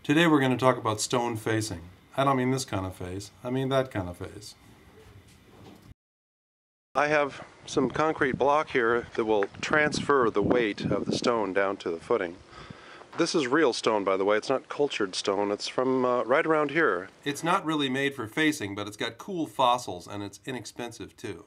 Today we're going to talk about stone facing. I don't mean this kind of face, I mean that kind of face. I have some concrete block here that will transfer the weight of the stone down to the footing. This is real stone, by the way. It's not cultured stone. It's from right around here. It's not really made for facing, but it's got cool fossils and it's inexpensive too.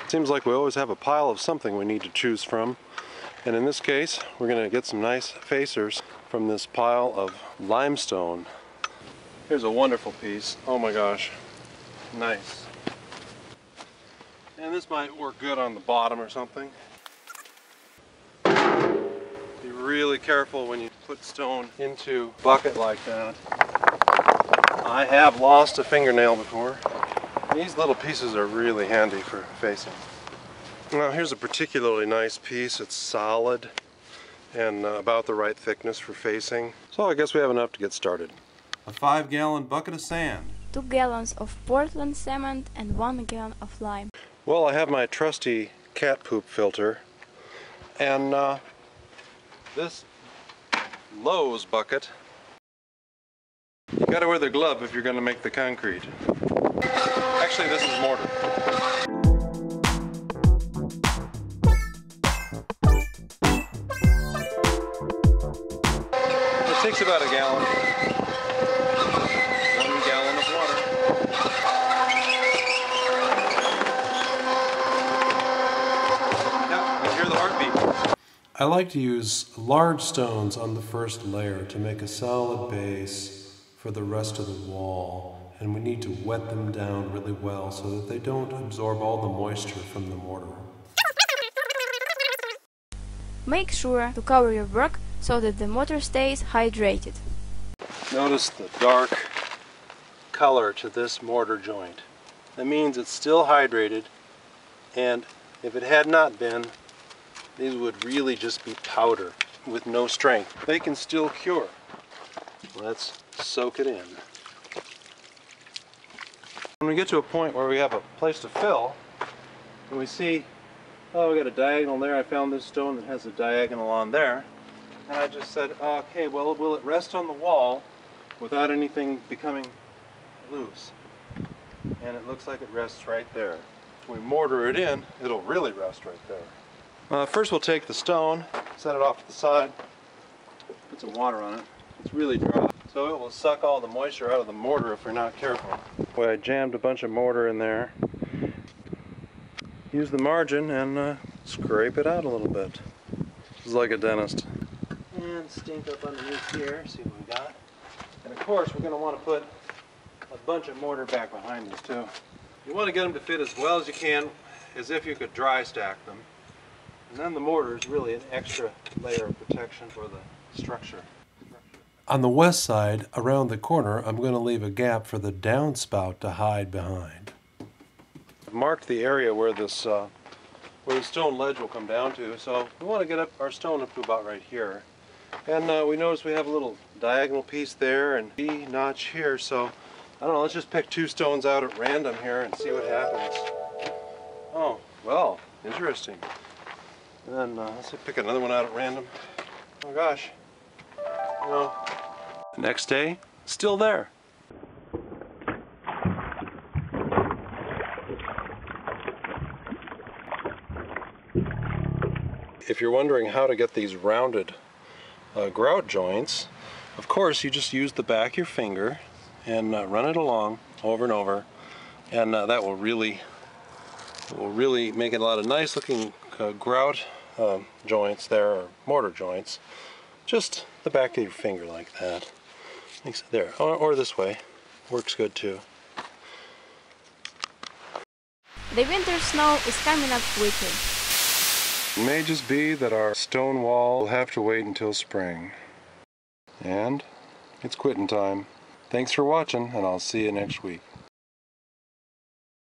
Seems like we always have a pile of something we need to choose from. And in this case, we're going to get some nice facers from this pile of limestone. Here's a wonderful piece. Oh my gosh. Nice. And this might work good on the bottom or something. Be really careful when you put stone into a bucket like that. I have lost a fingernail before. These little pieces are really handy for facing. Now here's a particularly nice piece. It's solid and about the right thickness for facing. So I guess we have enough to get started. A 5-gallon bucket of sand. 2 gallons of Portland cement and 1 gallon of lime. Well, I have my trusty cat poop filter and this Lowe's bucket. You gotta wear the glove if you're gonna make the concrete. Actually, this is mortar. It takes about a gallon. 1 gallon of water. Yeah, you hear the heartbeat. I like to use large stones on the first layer to make a solid base for the rest of the wall. And we need to wet them down really well so that they don't absorb all the moisture from the mortar. Make sure to cover your work so that the mortar stays hydrated. Notice the dark color to this mortar joint. That means it's still hydrated, and if it had not been, these would really just be powder with no strength. They can still cure. Let's soak it in. When we get to a point where we have a place to fill, and we see, oh, we got a diagonal there. I found this stone that has a diagonal on there. And I just said, okay, well, will it rest on the wall without anything becoming loose? And it looks like it rests right there. If we mortar it in, it'll really rest right there. First we'll take the stone, set it off to the side, put some water on it. It's really dry, so it will suck all the moisture out of the mortar if we're not careful. Boy, I jammed a bunch of mortar in there. Use the margin and scrape it out a little bit. This is like a dentist. And stink up underneath here, see what we got. And of course we're going to want to put a bunch of mortar back behind these too. You want to get them to fit as well as you can, as if you could dry stack them. And then the mortar is really an extra layer of protection for the structure. On the west side, around the corner, I'm going to leave a gap for the downspout to hide behind. I've marked the area where this where the stone ledge will come down to, so we want to get up our stone up to about right here. And we notice we have a little diagonal piece there and B notch here, so I don't know, let's just pick 2 stones out at random here and see what happens. Oh, well, interesting. And then let's pick another one out at random. Oh gosh. No. The next day, still there. If you're wondering how to get these rounded grout joints, of course you just use the back of your finger and run it along over and over, and that will really make it a lot of nice looking grout joints there, or mortar joints. Just the back of your finger like that. There, or this way. Works good too. The winter snow is coming up quickly. It may just be that our stone wall will have to wait until spring. And it's quitting time. Thanks for watching, and I'll see you next week.